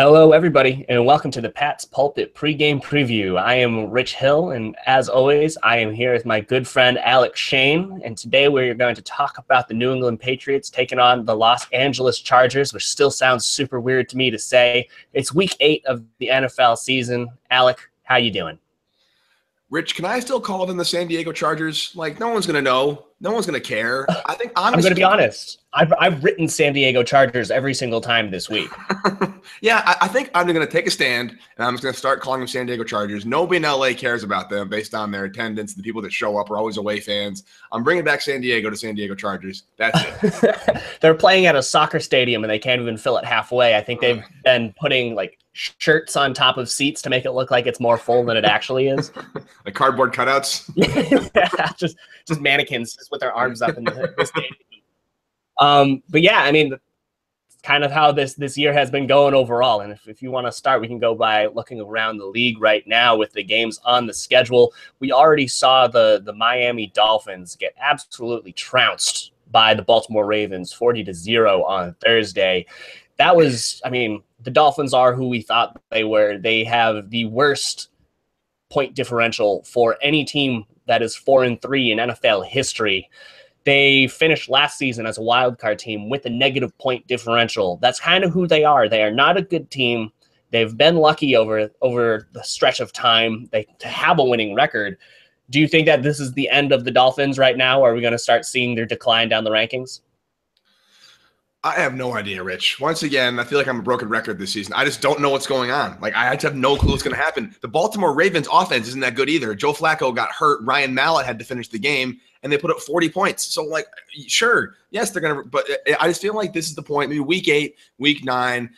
Hello, everybody, and welcome to the Pat's Pulpit Pregame Preview. I am Rich Hill, and as always, I am here with my good friend Alex Shane, and today we're going to talk about the New England Patriots taking on the Los Angeles Chargers, which still sounds super weird to me to say. It's week 8 of the NFL season. Alec, how you doing? Rich, can I still call them the San Diego Chargers? Like, no one's going to know. No one's going to care. I think, honestly, I'm going to be honest. I've written San Diego Chargers every single time this week. Yeah, I think I'm going to take a stand, and I'm just going to start calling them San Diego Chargers. Nobody in LA cares about them based on their attendance. The people that show up are always away fans. I'm bringing back San Diego to San Diego Chargers. That's it. They're playing at a soccer stadium, and they can't even fill it halfway. I think they've been putting, like, shirts on top of seats to make it look like it's more full than it actually is. Like cardboard cutouts? Yeah, just mannequins just with their arms up in the stadium. But yeah, I mean, it's kind of how this year has been going overall. And if you want to start, we can go by looking around the league right now with the games on the schedule. We already saw the Miami Dolphins get absolutely trounced by the Baltimore Ravens 40-0 on Thursday. That was, I mean, the Dolphins are who we thought they were. They have the worst point differential for any team that is 4-3 in NFL history. They finished last season as a wild card team with a negative point differential. That's kind of who they are. They are not a good team. They've been lucky over the stretch of time to have a winning record. Do you think that this is the end of the Dolphins right now, or are we going to start seeing their decline down the rankings? I have no idea, Rich. Once again, I feel like I'm a broken record this season. I just don't know what's going on. Like, I just have no clue what's going to happen. The Baltimore Ravens offense isn't that good either. Joe Flacco got hurt. Ryan Mallett had to finish the game, and they put up 40 points. So, like, sure, yes, they're going to – but I just feel like this is the point. Maybe week 8, week 9,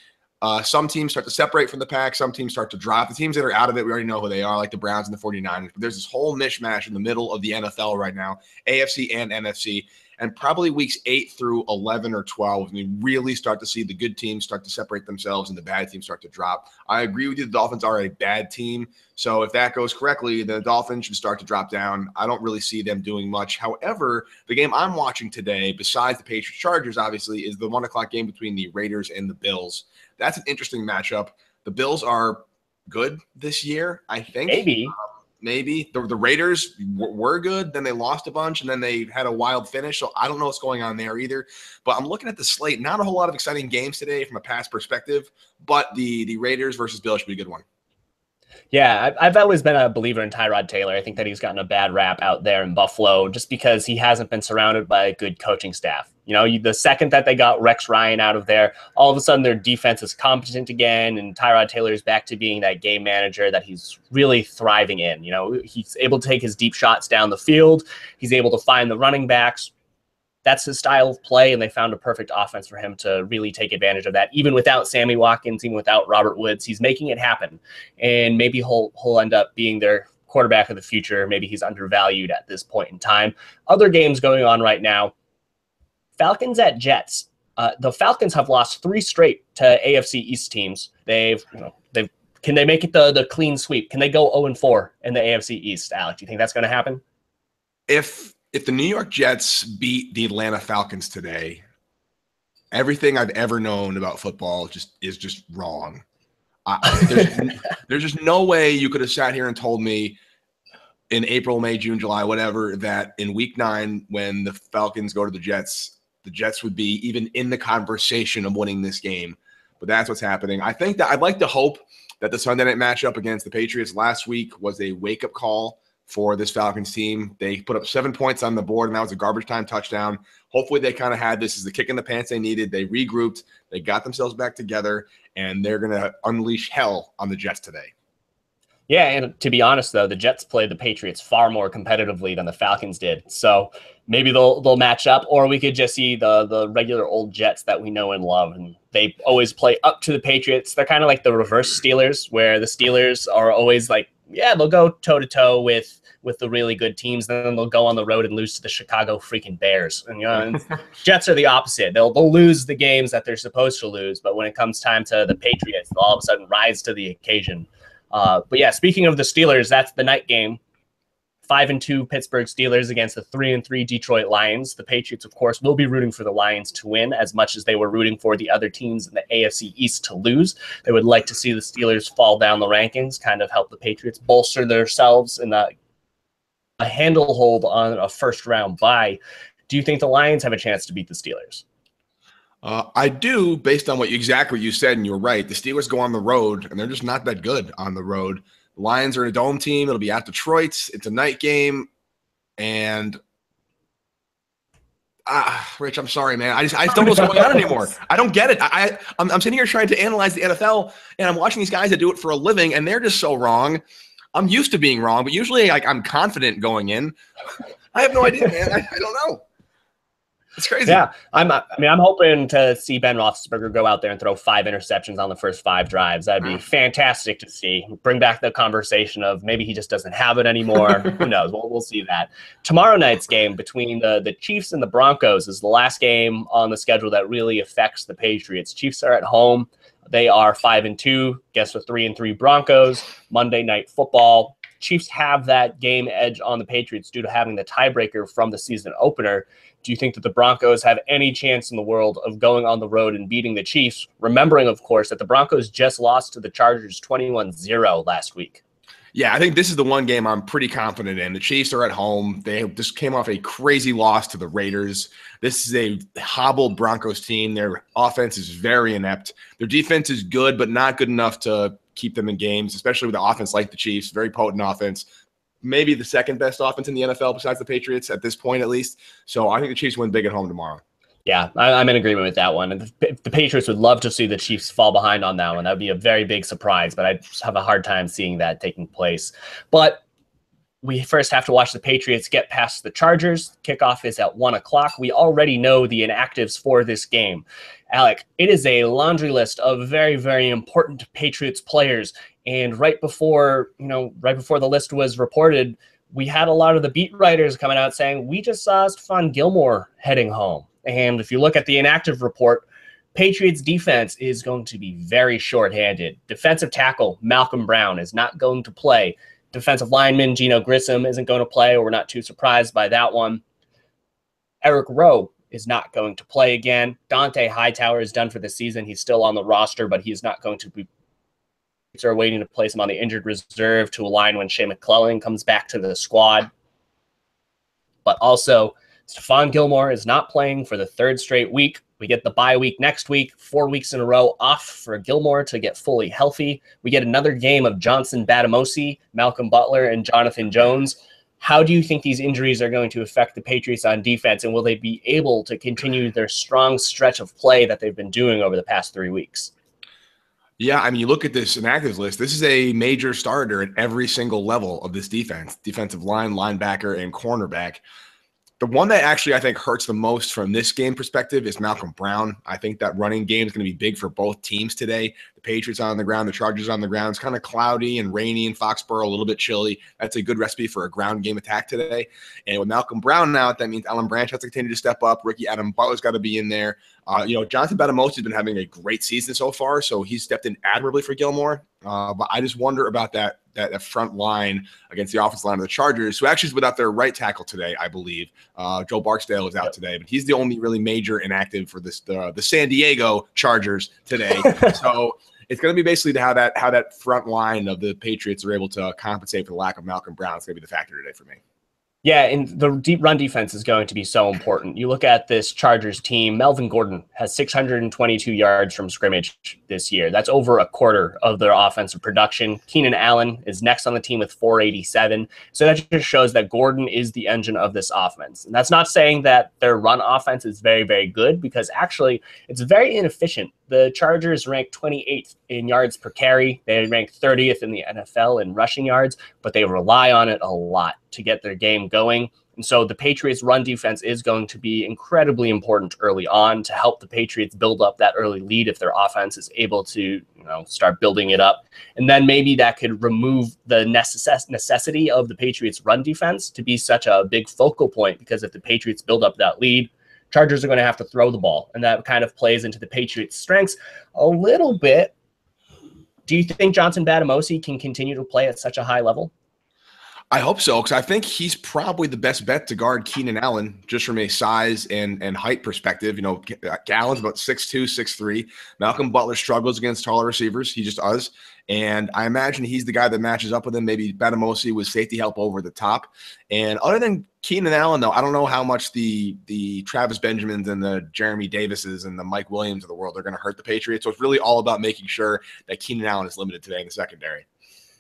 some teams start to separate from the pack. Some teams start to drop. The teams that are out of it, we already know who they are, like the Browns and the 49ers. But there's this whole mishmash in the middle of the NFL right now, AFC and NFC. And probably weeks 8 through 11 or 12, we really start to see the good teams start to separate themselves and the bad teams start to drop. I agree with you. The Dolphins are a bad team. So if that goes correctly, the Dolphins should start to drop down. I don't really see them doing much. However, the game I'm watching today, besides the Patriots-Chargers, obviously, is the 1 o'clock game between the Raiders and the Bills. That's an interesting matchup. The Bills are good this year, I think. Maybe the Raiders were good, then they lost a bunch, and then they had a wild finish. So I don't know what's going on there either. But I'm looking at the slate. Not a whole lot of exciting games today from a past perspective, but the Raiders versus Bills should be a good one. Yeah, I've always been a believer in Tyrod Taylor. I think that he's gotten a bad rap out there in Buffalo just because he hasn't been surrounded by a good coaching staff. You know, the second that they got Rex Ryan out of there, all of a sudden their defense is competent again, and Tyrod Taylor is back to being that game manager that he's really thriving in. You know, he's able to take his deep shots down the field. He's able to find the running backs. That's his style of play, and they found a perfect offense for him to really take advantage of that. Even without Sammy Watkins, even without Robert Woods, he's making it happen. And maybe he'll end up being their quarterback of the future. Maybe he's undervalued at this point in time. Other games going on right now, Falcons at Jets. The Falcons have lost 3 straight to AFC East teams. Can they make it the clean sweep? Can they go 0-4 in the AFC East, Alex? Do you think that's going to happen? If the New York Jets beat the Atlanta Falcons today, everything I've ever known about football is just wrong. There's just no way you could have sat here and told me in April, May, June, July, whatever, that in week 9 when the Falcons go to the Jets would be even in the conversation of winning this game. But that's what's happening. I think that I'd like to hope that the Sunday night matchup against the Patriots last week was a wake-up call for this Falcons team. They put up 7 points on the board, and that was a garbage time touchdown. Hopefully they kind of had this as the kick in the pants they needed. They regrouped. They got themselves back together, and they're going to unleash hell on the Jets today. Yeah, and to be honest, though, the Jets played the Patriots far more competitively than the Falcons did. So maybe they'll match up, or we could just see the regular old Jets that we know and love. And they always play up to the Patriots. They're kind of like the reverse Steelers, where the Steelers are always like, yeah, they'll go toe-to-toe with the really good teams, then they'll go on the road and lose to the Chicago freaking Bears. And, you know, and Jets are the opposite. They'll lose the games that they're supposed to lose, but when it comes time to the Patriots, they'll all of a sudden rise to the occasion. But yeah, speaking of the Steelers, that's the night game. 5-2 Pittsburgh Steelers against the 3-3 Detroit Lions. The Patriots, of course, will be rooting for the Lions to win as much as they were rooting for the other teams in the AFC East to lose. They would like to see the Steelers fall down the rankings, kind of help the Patriots bolster themselves in a handlehold on a first-round bye. Do you think the Lions have a chance to beat the Steelers? I do, based on exactly what you said, and you're right. The Steelers go on the road, and they're just not that good on the road. The Lions are a dome team. It'll be at Detroit. It's a night game, and Rich, I'm sorry, man. I just don't know what's going on anymore. I don't get it. I'm sitting here trying to analyze the NFL, and I'm watching these guys that do it for a living, and they're just so wrong. I'm used to being wrong, but usually I'm confident going in. I have no idea, man. I don't know. It's crazy. Yeah, I'm hoping to see Ben Roethlisberger go out there and throw 5 interceptions on the first 5 drives. That'd be fantastic to see. Bring back the conversation of maybe he just doesn't have it anymore. Who knows? We'll see that. Tomorrow night's game between the Chiefs and the Broncos is the last game on the schedule that really affects the Patriots. Chiefs are at home. They are 5-2 against the 3-3 Broncos. Monday Night Football. Chiefs have that game edge on the Patriots due to having the tiebreaker from the season opener. Do you think that the Broncos have any chance in the world of going on the road and beating the Chiefs? Remembering, of course, that the Broncos just lost to the Chargers 21-0 last week. Yeah, I think this is the one game I'm pretty confident in. The Chiefs are at home. They just came off a crazy loss to the Raiders. This is a hobbled Broncos team. Their offense is very inept. Their defense is good, but not good enough to keep them in games, especially with the offense like the Chiefs. Very potent offense. Maybe the second best offense in the NFL besides the Patriots at this point, at least. So I think the Chiefs win big at home tomorrow. Yeah, I'm in agreement with that one. And the Patriots would love to see the Chiefs fall behind on that one. That would be a very big surprise, but I just have a hard time seeing that taking place. But we first have to watch the Patriots get past the Chargers. Kickoff is at 1 o'clock. We already know the inactives for this game. Alec, it is a laundry list of very, very important Patriots players. And right before the list was reported, we had a lot of the beat writers coming out saying, we just saw Stephon Gilmore heading home. And if you look at the inactive report, Patriots defense is going to be very shorthanded. Defensive tackle Malcolm Brown is not going to play. Defensive lineman Geno Grissom isn't going to play, or we're not too surprised by that one. Eric Rowe is not going to play again. Dante Hightower is done for the season. He's still on the roster, but he's not going to be. Are waiting to place him on the injured reserve to align when Shea McClellan comes back to the squad. But also, Stephon Gilmore is not playing for the 3rd straight week. We get the bye week next week, 4 weeks in a row off for Gilmore to get fully healthy. We get another game of Johnson Batamosi, Malcolm Butler, and Jonathan Jones. How do you think these injuries are going to affect the Patriots on defense, and will they be able to continue their strong stretch of play that they've been doing over the past 3 weeks? Yeah, I mean, you look at this inactives list, this is a major starter at every single level of this defense, defensive line, linebacker, and cornerback. The one that actually I think hurts the most from this game perspective is Malcolm Brown. I think that running game is going to be big for both teams today. The Patriots on the ground, the Chargers on the ground. It's kind of cloudy and rainy in Foxborough, a little bit chilly. That's a good recipe for a ground game attack today. And with Malcolm Brown out, that means Alan Branch has to continue to step up. Ricky Adam Butler's got to be in there. Jonathan Batamosi has been having a great season so far, so he's stepped in admirably for Gilmore. But I just wonder about that front line against the offensive line of the Chargers, who actually is without their right tackle today, I believe. Joe Barksdale is out today, but he's the only really major inactive for the San Diego Chargers today. So it's going to be basically how that front line of the Patriots are able to compensate for the lack of Malcolm Brown. It's going to be the factor today for me. Yeah, and the deep run defense is going to be so important. You look at this Chargers team, Melvin Gordon has 622 yards from scrimmage this year. That's over a quarter of their offensive production. Keenan Allen is next on the team with 487. So that just shows that Gordon is the engine of this offense. And that's not saying that their run offense is very, very good, because actually it's very inefficient. The Chargers rank 28th in yards per carry. They rank 30th in the NFL in rushing yards, but they rely on it a lot to get their game going. And so the Patriots' run defense is going to be incredibly important early on to help the Patriots build up that early lead if their offense is able to, start building it up. And then maybe that could remove the necessity of the Patriots' run defense to be such a big focal point, because if the Patriots build up that lead, Chargers are going to have to throw the ball, and that kind of plays into the Patriots' strengths a little bit. Do you think Johnson Batamosi can continue to play at such a high level? I hope so, because I think he's probably the best bet to guard Keenan Allen just from a size and height perspective. You know, Allen's about 6'2", 6'3". Malcolm Butler struggles against taller receivers. He just does. And I imagine he's the guy that matches up with him. Maybe Batamosi with safety help over the top. And other than Keenan Allen, though, I don't know how much the Travis Benjamins and the Jeremy Davises and the Mike Williams of the world are going to hurt the Patriots. So it's really all about making sure that Keenan Allen is limited today in the secondary.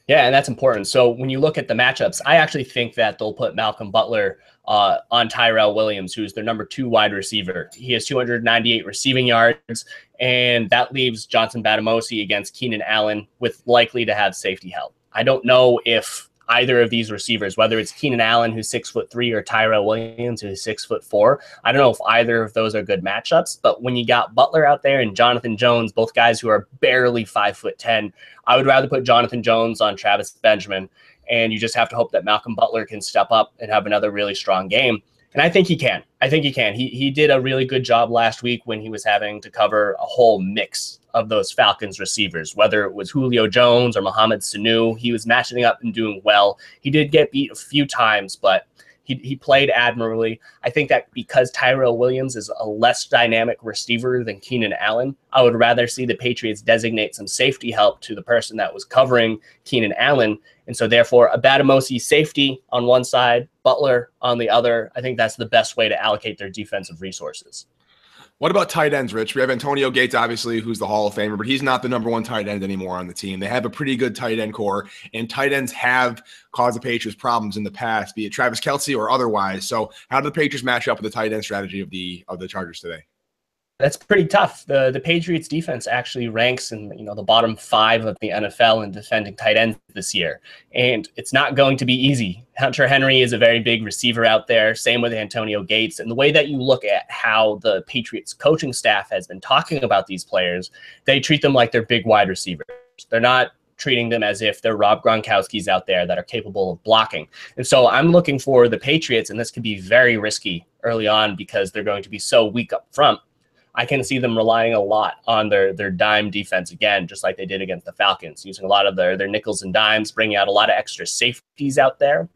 Yeah, and that's important. So when you look at the matchups, I actually think that they'll put Malcolm Butler on Tyrell Williams, who's their number 2 wide receiver. He has 298 receiving yards, and that leaves Johnson Batamosi against Keenan Allen with likely to have safety help. I don't know if either of these receivers, whether it's Keenan Allen, who's 6'3", or Tyrell Williams, who's 6'4", I don't know if either of those are good matchups. But when you got Butler out there and Jonathan Jones, both guys who are barely 5'10", I would rather put Jonathan Jones on Travis Benjamin. And you just have to hope that Malcolm Butler can step up and have another really strong game. And I think he can. He did a really good job last week when he was having to cover a whole mix of those Falcons receivers, whether it was Julio Jones or Mohamed Sanu. He was matching up and doing well. He did get beat a few times, but he played admirably. I think that because Tyrell Williams is a less dynamic receiver than Keenan Allen, I would rather see the Patriots designate some safety help to the person that was covering Keenan Allen. And so therefore, a Batamosi safety on one side, Butler on the other. I think that's the best way to allocate their defensive resources. What about tight ends, Rich? We have Antonio Gates, obviously, who's the Hall of Famer, but he's not the number 1 tight end anymore on the team. They have a pretty good tight end core, and tight ends have caused the Patriots problems in the past, be it Travis Kelce or otherwise. So how do the Patriots match up with the tight end strategy of the Chargers today? That's pretty tough. The Patriots defense actually ranks in the bottom 5 of the NFL in defending tight ends this year. And it's not going to be easy. Hunter Henry is a very big receiver out there. Same with Antonio Gates. And the way that you look at how the Patriots coaching staff has been talking about these players, they treat them like they're big wide receivers. They're not treating them as if they're Rob Gronkowski's out there that are capable of blocking. And so I'm looking for the Patriots, and this could be very risky early on because they're going to be so weak up front. I can see them relying a lot on their dime defense again, just like they did against the Falcons, using a lot of their nickels and dimes, bringing out a lot of extra safeties out there.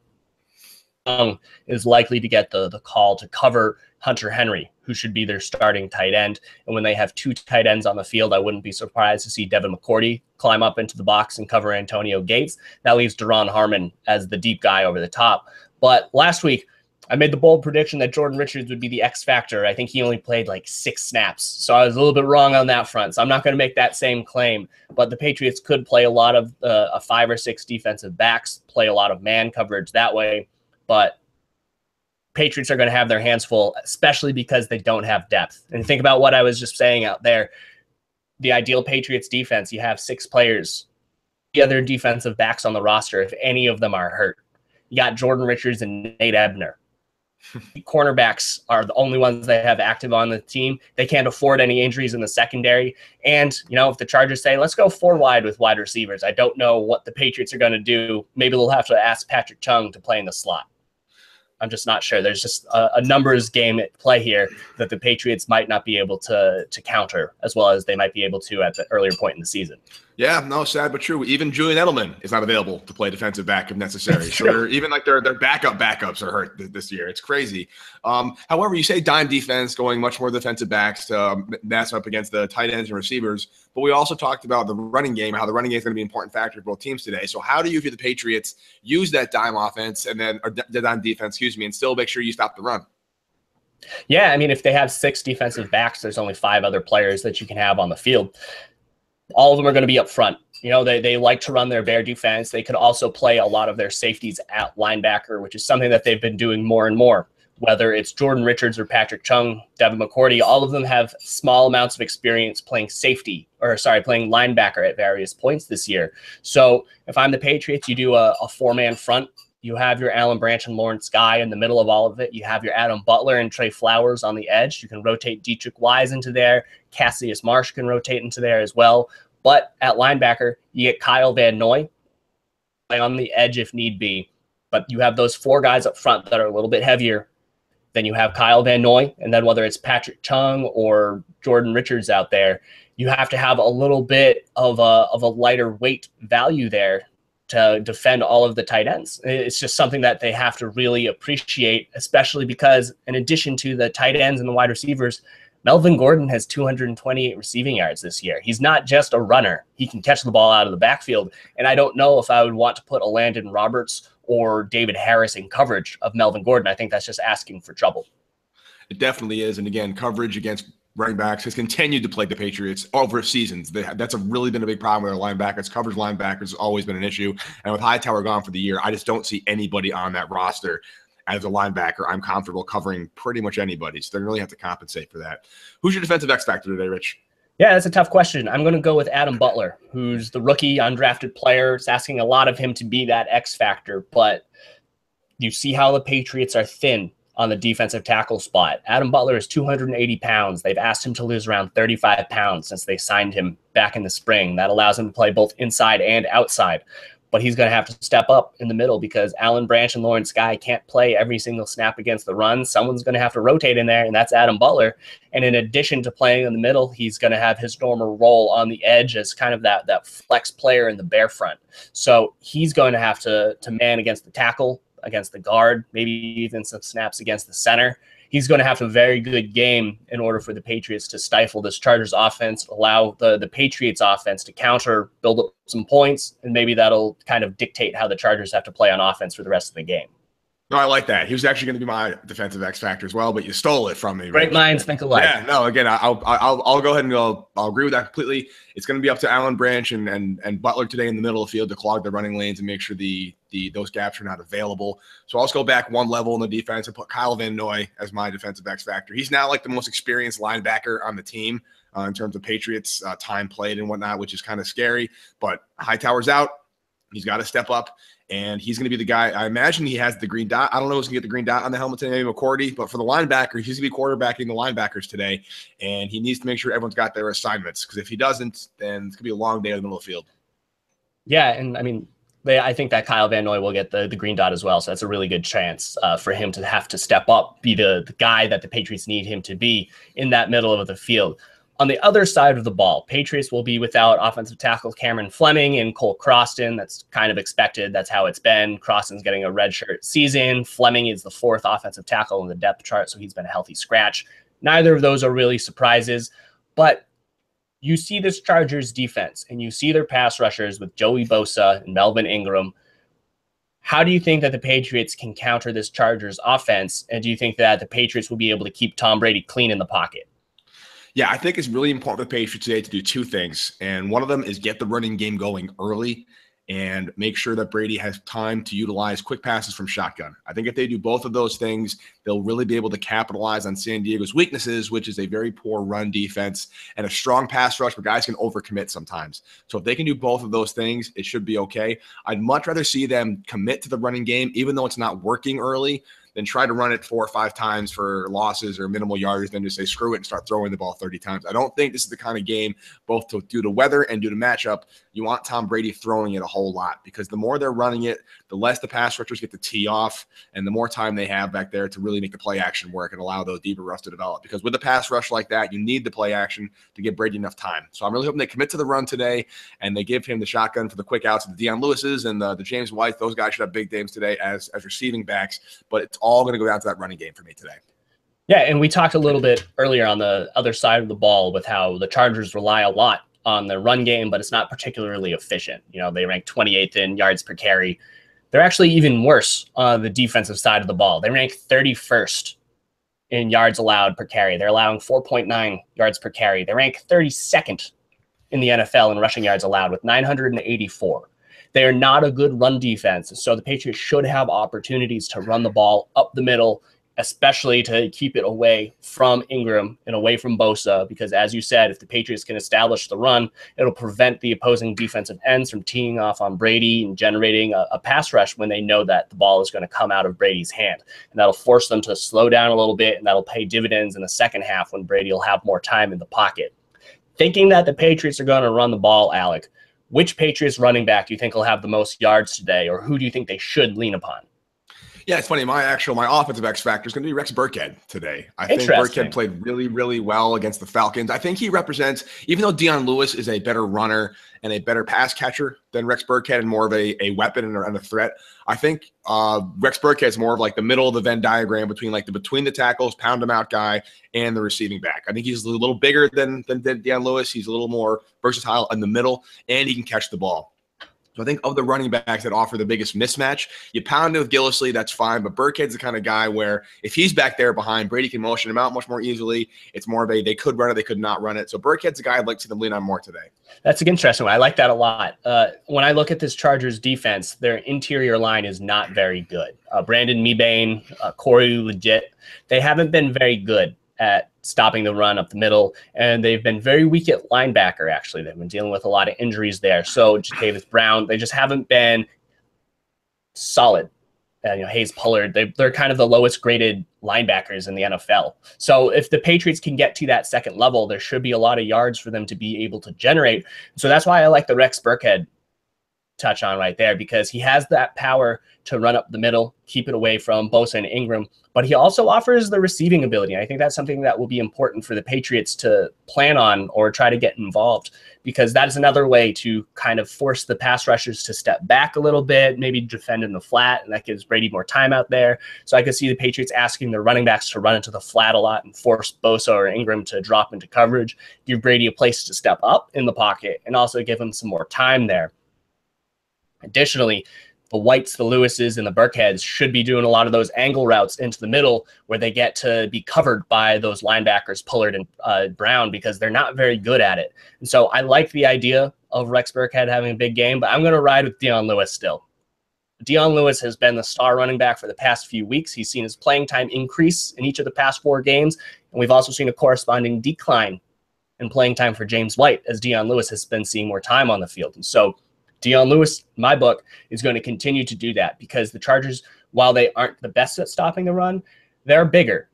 Is likely to get the call to cover Hunter Henry, who should be their starting tight end. And when they have 2 tight ends on the field, I wouldn't be surprised to see Devin McCourty climb up into the box and cover Antonio Gates. That leaves Daron Harmon as the deep guy over the top. But last week, I made the bold prediction that Jordan Richards would be the X factor. I think he only played like 6 snaps. So I was a little bit wrong on that front. So I'm not going to make that same claim. But the Patriots could play a lot of 5 or 6 defensive backs, play a lot of man coverage that way. But Patriots are going to have their hands full, especially because they don't have depth. And think about what I was just saying out there. The ideal Patriots defense, you have 6 players, the other defensive backs on the roster, if any of them are hurt. You got Jordan Richards and Nate Ebner. Cornerbacks are the only ones they have active on the team. They can't afford any injuries in the secondary. And, if the Chargers say, let's go 4 wide with wide receivers, I don't know what the Patriots are going to do. Maybe they'll have to ask Patrick Chung to play in the slot. I'm just not sure. There's just a numbers game at play here that the Patriots might not be able to counter as well as they might be able to at the earlier point in the season. Yeah, no, sad but true. Even Julian Edelman is not available to play defensive back if necessary. So even like their backups are hurt this year. It's crazy. However, you say dime defense going much more defensive backs to match up against the tight ends and receivers. But we also talked about the running game, how the running game is going to be an important factor for both teams today. So how do you, if you're the Patriots, use that dime offense and then or the dime defense, and still make sure you stop the run? Yeah, I mean, if they have 6 defensive backs, there's only 5 other players that you can have on the field. All of them are going to be up front. They like to run their bear defense. They could also play a lot of their safeties at linebacker, which is something that they've been doing more and more. Whether it's Jordan Richards or Patrick Chung, Devin McCourty, all of them have small amounts of experience playing playing linebacker at various points this year. So if I'm the Patriots, you do a 4-man front. You have your Alan Branch and Lawrence Guy in the middle of all of it. You have your Adam Butler and Trey Flowers on the edge. You can rotate Dietrich Wise into there. Cassius Marsh can rotate into there as well. But at linebacker, you get Kyle Van Noy play on the edge if need be. But you have those 4 guys up front that are a little bit heavier. Then you have Kyle Van Noy, and then whether it's Patrick Chung or Jordan Richards out there, you have to have a little bit of a lighter weight value there to defend all of the tight ends. It's just something that they have to really appreciate, especially because in addition to the tight ends and the wide receivers, Melvin Gordon has 228 receiving yards this year. He's not just a runner. He can catch the ball out of the backfield. And I don't know if I would want to put a Landon Roberts or David Harris in coverage of Melvin Gordon. I think that's just asking for trouble. It definitely is. And again, coverage against running backs has continued to plague the Patriots over seasons. That's really been a big problem with their linebackers. Coverage linebackers has always been an issue. And with Hightower gone for the year, I just don't see anybody on that roster as a linebacker I'm comfortable covering pretty much anybody. So they really have to compensate for that. Who's your defensive X factor today, Rich? Yeah, that's a tough question. I'm going to go with Adam Butler, who's the rookie undrafted player. It's asking a lot of him to be that X factor, but you see how the Patriots are thin on the defensive tackle spot. Adam Butler is 280 pounds. They've asked him to lose around 35 pounds since they signed him back in the spring. That allows him to play both inside and outside. But he's going to have to step up in the middle because Alan Branch and Lawrence Guy can't play every single snap against the run. Someone's going to have to rotate in there, and that's Adam Butler. And in addition to playing in the middle, he's going to have his normal role on the edge as kind of that flex player in the bear front. So he's going to have to man against the tackle, against the guard, maybe even some snaps against the center. He's going to have a very good game in order for the Patriots to stifle this Chargers offense, allow the Patriots offense to counter, build up some points, and maybe that'll kind of dictate how the Chargers have to play on offense for the rest of the game. No, I like that. He was actually going to be my defensive X factor as well, but you stole it from me. Great minds think alike. Yeah, no, again, I'll go ahead and I'll agree with that completely. It's going to be up to Alan Branch and Butler today in the middle of the field to clog the running lanes and make sure those gaps are not available. So I'll just go back one level in the defense and put Kyle Van Noy as my defensive X factor. He's now like the most experienced linebacker on the team in terms of Patriots time played and whatnot, which is kind of scary. But Hightower's out. He's got to step up. And he's going to be the guy. I imagine he has the green dot. I don't know who's going to get the green dot on the helmet today, maybe McCourty. But for the linebacker, he's going to be quarterbacking the linebackers today. And he needs to make sure everyone's got their assignments. Because if he doesn't, then it's going to be a long day in the middle of the field. Yeah, and I mean, I think that Kyle Van Noy will get the green dot as well. So that's a really good chance for him to have to step up, be the guy that the Patriots need him to be in that middle of the field. On the other side of the ball, Patriots will be without offensive tackle Cameron Fleming and Cole Croston. That's kind of expected. That's how it's been. Croston's getting a redshirt season. Fleming is the fourth offensive tackle in the depth chart, so he's been a healthy scratch. Neither of those are really surprises, but you see this Chargers defense, and you see their pass rushers with Joey Bosa and Melvin Ingram. How do you think that the Patriots can counter this Chargers offense, and do you think that the Patriots will be able to keep Tom Brady clean in the pocket? Yeah, I think it's really important for the Patriots today to do two things. And one of them is get the running game going early and make sure that Brady has time to utilize quick passes from shotgun. I think if they do both of those things, they'll really be able to capitalize on San Diego's weaknesses, which is a very poor run defense and a strong pass rush where guys can overcommit sometimes. So if they can do both of those things, it should be okay. I'd much rather see them commit to the running game, even though it's not working early, then try to run it 4 or 5 times for losses or minimal yardage, then just say screw it and start throwing the ball 30 times. I don't think this is the kind of game, both due to weather and due to matchup, you want Tom Brady throwing it a whole lot, because the more they're running it, the less the pass rushers get to tee off and the more time they have back there to really make the play action work and allow those deeper routes to develop. Because with a pass rush like that, you need the play action to give Brady enough time. So I'm really hoping they commit to the run today and they give him the shotgun for the quick outs of the Deion Lewis's and the James White. Those guys should have big games today as receiving backs, but it's all going to go down to that running game for me today. Yeah, and we talked a little bit earlier on the other side of the ball with how the Chargers rely a lot on their run game, but it's not particularly efficient. You know, they rank 28th in yards per carry. They're actually even worse on the defensive side of the ball. They rank 31st in yards allowed per carry. They're allowing 4.9 yards per carry. They rank 32nd in the NFL in rushing yards allowed with 984. They are not a good run defense, so the Patriots should have opportunities to run the ball up the middle, especially to keep it away from Ingram and away from Bosa, because as you said, if the Patriots can establish the run, it'll prevent the opposing defensive ends from teeing off on Brady and generating a pass rush when they know that the ball is going to come out of Brady's hand. And that'll force them to slow down a little bit, and that'll pay dividends in the second half when Brady will have more time in the pocket. Thinking that the Patriots are going to run the ball, Alec, which Patriots running back do you think will have the most yards today, or who do you think they should lean upon? Yeah, it's funny. My offensive X factor is going to be Rex Burkhead today. I think Burkhead Interesting. played really, really well against the Falcons. I think he represents, even though Dion Lewis is a better runner and a better pass catcher than Rex Burkhead and more of a weapon and a threat, I think Rex Burkhead is more of like the middle of the Venn diagram between like the between the tackles, pound him out guy, and the receiving back. I think he's a little bigger than Dion Lewis. He's a little more versatile in the middle, and he can catch the ball. So I think of the running backs that offer the biggest mismatch, you pound it with Gillislee, that's fine. But Burkhead's the kind of guy where if he's back there behind, Brady can motion him out much more easily. It's more of a they could run it, they could not run it. So Burkhead's a guy I'd like to see them lean on more today. That's an interesting one. I like that a lot. When I look at this Chargers defense, their interior line is not very good. Brandon Mebane, Corey Legit, they haven't been very good at stopping the run up the middle, and they've been very weak at linebacker, actually. They've been dealing with a lot of injuries there. So Davis Brown, they just haven't been solid. Hayes Pullard, they're kind of the lowest graded linebackers in the NFL. So if the Patriots can get to that second level, there should be a lot of yards for them to be able to generate. So that's why I like the Rex Burkhead touch on right there, because he has that power to run up the middle, keep it away from Bosa and Ingram, but he also offers the receiving ability. I think that's something that will be important for the Patriots to plan on or try to get involved, because that is another way to kind of force the pass rushers to step back a little bit, maybe defend in the flat, and that gives Brady more time out there. So I could see the Patriots asking their running backs to run into the flat a lot and force Bosa or Ingram to drop into coverage, give Brady a place to step up in the pocket, and also give him some more time there. Additionally, the Whites, the Lewises, and the Burkheads should be doing a lot of those angle routes into the middle where they get to be covered by those linebackers, Pullard and Brown, because they're not very good at it. And so I like the idea of Rex Burkhead having a big game, but I'm going to ride with Dion Lewis still. Dion Lewis has been the star running back for the past few weeks. He's seen his playing time increase in each of the past 4 games, and we've also seen a corresponding decline in playing time for James White as Dion Lewis has been seeing more time on the field. And so Dion Lewis, in my book, is going to continue to do that, because the Chargers, while they aren't the best at stopping the run, they're bigger.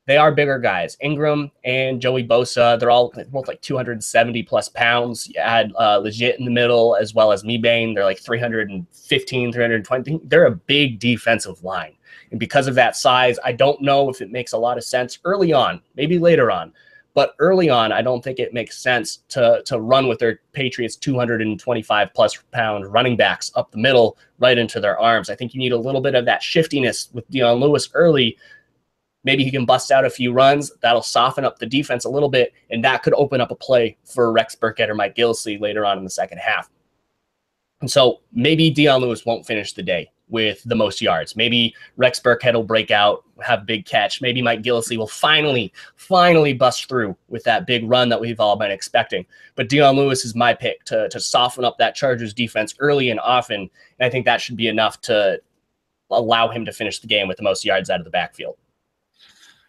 They are bigger guys. Ingram and Joey Bosa, they're all both like 270 plus pounds. You add Legit in the middle as well as Mebane. They're like 315, 320. They're a big defensive line. And because of that size, I don't know if it makes a lot of sense early on, maybe later on. But early on, I don't think it makes sense to run with their Patriots 225 plus pound running backs up the middle right into their arms. I think you need a little bit of that shiftiness with Dion Lewis early. Maybe he can bust out a few runs. That'll soften up the defense a little bit, and that could open up a play for Rex Burkhead or Mike Gillislee later on in the second half. And so maybe Dion Lewis won't finish the day with the most yards. Maybe Rex Burkhead will break out, have a big catch. Maybe Mike Gillislee will finally bust through with that big run that we've all been expecting. But Dion Lewis is my pick to soften up that Chargers defense early and often. And I think that should be enough to allow him to finish the game with the most yards out of the backfield.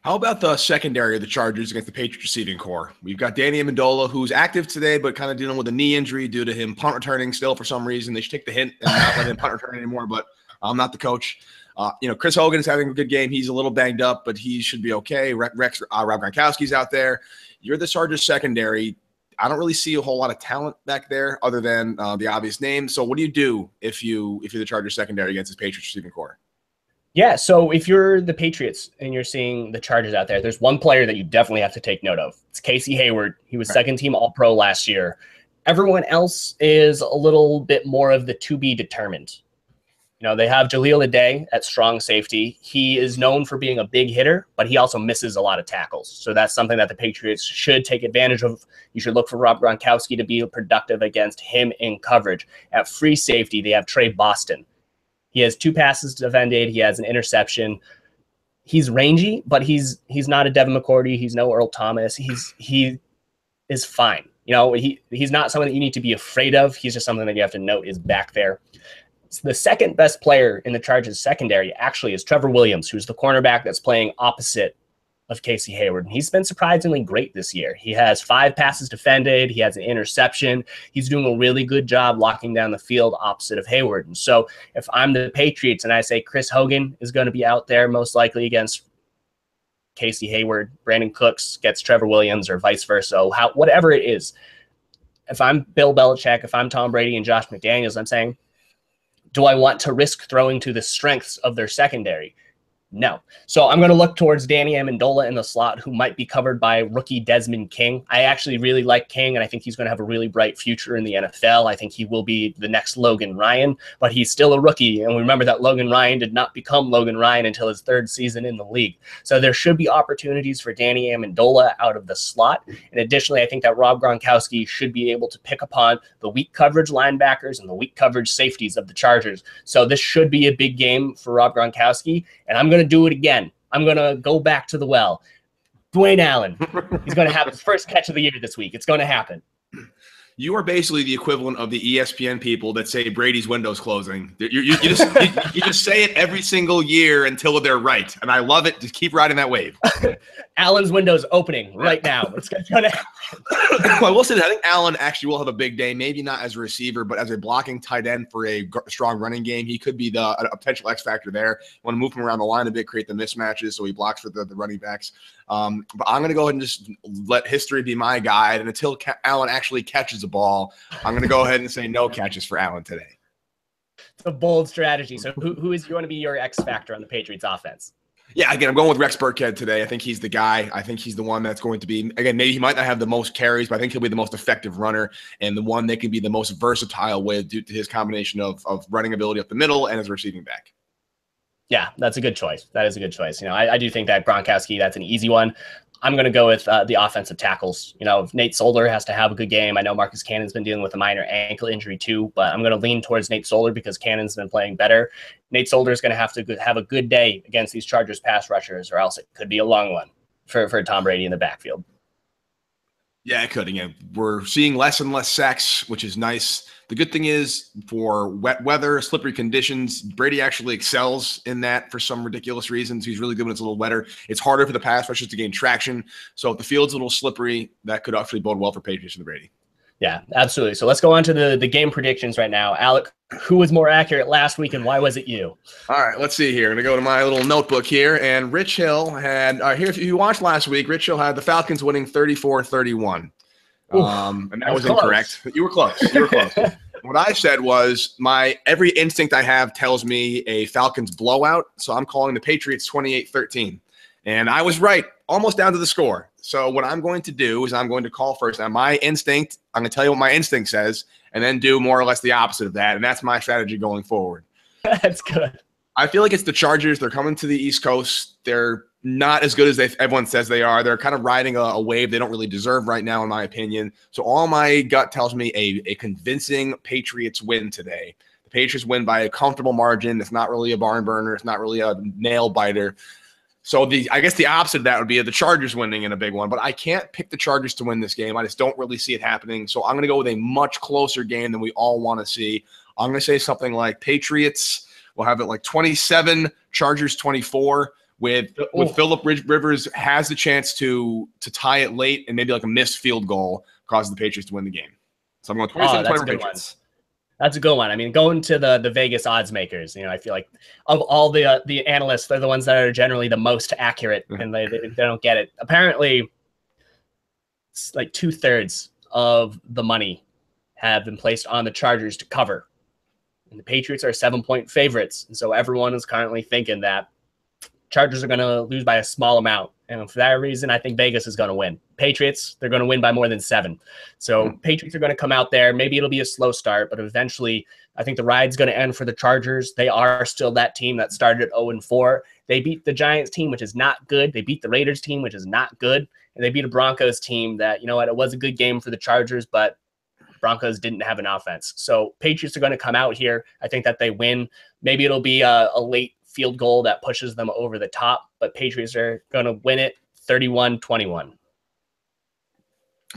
How about the secondary of the Chargers against the Patriots receiving core? We've got Danny Amendola, who's active today, but kind of dealing with a knee injury due to him punt returning still for some reason. They should take the hint and not let him punt return anymore, but I'm not the coach. Chris Hogan is having a good game. He's a little banged up, but he should be okay. Rob Gronkowski's out there. You're the Chargers secondary. I don't really see a whole lot of talent back there other than the obvious names. So what do you do if you're the Chargers secondary against this Patriots receiving core? Yeah, so if you're the Patriots and you're seeing the Chargers out there, there's one player that you definitely have to take note of. It's Casey Hayward. He was second-team All-Pro last year. Everyone else is a little bit more of the to-be determined. They have Jaleel Addae at strong safety. He is known for being a big hitter, but he also misses a lot of tackles. So that's something that the Patriots should take advantage of. You should look for Rob Gronkowski to be productive against him in coverage. At free safety, they have Trey Boston. He has 2 passes defended. He has an interception. He's rangy, but he's not a Devin McCourty. He's no Earl Thomas. He is fine. He's not someone that you need to be afraid of. He's just something that you have to note is back there. The second best player in the Chargers secondary actually is Trevor Williams, who's the cornerback that's playing opposite of Casey Hayward. And he's been surprisingly great this year. He has 5 passes defended. He has an interception. He's doing a really good job locking down the field opposite of Hayward. And so if I'm the Patriots and I say Chris Hogan is going to be out there most likely against Casey Hayward, Brandon Cooks gets Trevor Williams or vice versa, whatever it is. If I'm Bill Belichick, if I'm Tom Brady and Josh McDaniels, I'm saying Do I want to risk throwing to the strengths of their secondary? No. So I'm going to look towards Danny Amendola in the slot, who might be covered by rookie Desmond King. I actually really like King, and I think he's going to have a really bright future in the NFL. I think he will be the next Logan Ryan, but he's still a rookie. And remember that Logan Ryan did not become Logan Ryan until his 3rd season in the league. So there should be opportunities for Danny Amendola out of the slot. And additionally, I think that Rob Gronkowski should be able to pick upon the weak coverage linebackers and the weak coverage safeties of the Chargers. So this should be a big game for Rob Gronkowski, and I'm going to do it again. I'm going to go back to the well. Dwayne Allen, he's going to have his first catch of the year this week. It's going to happen. You are basically the equivalent of the ESPN people that say Brady's window's closing. You just say it every single year until they're right, and I love it. Just keep riding that wave. Allen's window's opening right now. It's going to happen. Well, I will say that I think Allen actually will have a big day, maybe not as a receiver, but as a blocking tight end for a strong running game. He could be a potential X factor there. You want to move him around the line a bit, create the mismatches so he blocks for the running backs. But I'm going to go ahead and just let history be my guide. And until Allen actually catches a ball, I'm going to go ahead and say no catches for Allen today. It's a bold strategy. So who is going to be your X factor on the Patriots offense? Yeah, again, I'm going with Rex Burkhead today. I think he's the guy. I think he's the one that's going to be, again, maybe he might not have the most carries, but I think he'll be the most effective runner and the one that can be the most versatile with due to his combination of running ability up the middle and his receiving back. Yeah, that's a good choice. That is a good choice. I do think that Gronkowski, that's an easy one. I'm going to go with the offensive tackles. Nate Solder has to have a good game. I know Marcus Cannon's been dealing with a minor ankle injury too, but I'm going to lean towards Nate Solder because Cannon's been playing better. Nate Solder is going to have to have a good day against these Chargers pass rushers, or else it could be a long one for Tom Brady in the backfield. Yeah, it could. Again, we're seeing less and less sacks, which is nice. The good thing is for wet weather, slippery conditions, Brady actually excels in that for some ridiculous reasons. He's really good when it's a little wetter. It's harder for the pass rushers to gain traction. So if the field's a little slippery, that could actually bode well for Patriots and Brady. Yeah, absolutely. So let's go on to the game predictions right now. Alec, who was more accurate last week and why was it you? All right, let's see here. I'm going to go to my little notebook here. And Rich Hill had here, if you watched last week, Rich Hill had the Falcons winning 34-31. And that was incorrect. You were close. What I said was every instinct I have tells me a Falcons blowout. So I'm calling the Patriots 28-13. And I was right, almost down to the score. So what I'm going to do is I'm going to call first. Now, my instinct, I'm going to tell you what my instinct says, and then do more or less the opposite of that. And that's my strategy going forward. That's good. I feel like it's the Chargers. They're coming to the East Coast. They're not as good as everyone says they are. They're kind of riding a wave they don't really deserve right now, in my opinion. So all my gut tells me a convincing Patriots win today. The Patriots win by a comfortable margin. It's not really a barn burner. It's not really a nail biter. So I guess the opposite of that would be the Chargers winning in a big one. But I can't pick the Chargers to win this game. I just don't really see it happening. So I'm going to go with a much closer game than we all want to see. I'm going to say something like Patriots. We'll have it like 27, Chargers 24. With Phillip Rivers has the chance to tie it late and maybe like a missed field goal causes the Patriots to win the game. So I'm going 27-24 Patriots. That's a good one. I mean, going to the Vegas odds makers, I feel like of all the analysts, they're the ones that are generally the most accurate, and they don't get it. Apparently, it's like 2/3 of the money have been placed on the Chargers to cover, and the Patriots are 7-point favorites, and so everyone is currently thinking that Chargers are going to lose by a small amount. And for that reason, I think Vegas is going to win. Patriots, they're going to win by more than 7. So Patriots are going to come out there. Maybe it'll be a slow start, but eventually I think the ride's going to end for the Chargers. They are still that team that started at 0-4. They beat the Giants team, which is not good. They beat the Raiders team, which is not good. And they beat a Broncos team that, it was a good game for the Chargers, but Broncos didn't have an offense. So Patriots are going to come out here. I think that they win. Maybe it'll be a late field goal that pushes them over the top, but Patriots are going to win it 31-21.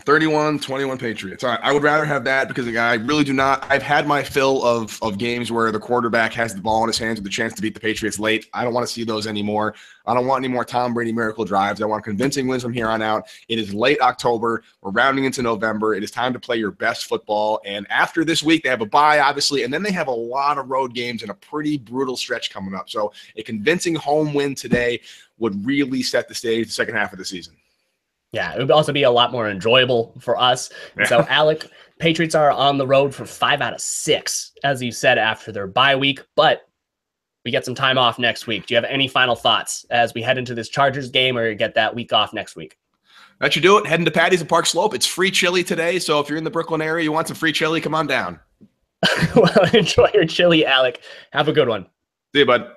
31-21 Patriots. All right, I would rather have that because I really do not. I've had my fill of games where the quarterback has the ball in his hands with the chance to beat the Patriots late. I don't want to see those anymore. I don't want any more Tom Brady miracle drives. I want convincing wins from here on out. It is late October. We're rounding into November. It is time to play your best football. And after this week, they have a bye, obviously, and then they have a lot of road games and a pretty brutal stretch coming up. So a convincing home win today would really set the stage the second half of the season. Yeah, it would also be a lot more enjoyable for us. And so, Alec, Patriots are on the road for 5 out of 6, as you said, after their bye week, but we get some time off next week. Do you have any final thoughts as we head into this Chargers game, or get that week off next week? That should do it. Heading to Patty's at Park Slope. It's free chili today, so if you're in the Brooklyn area, you want some free chili, come on down. Well, enjoy your chili, Alec. Have a good one. See you, bud.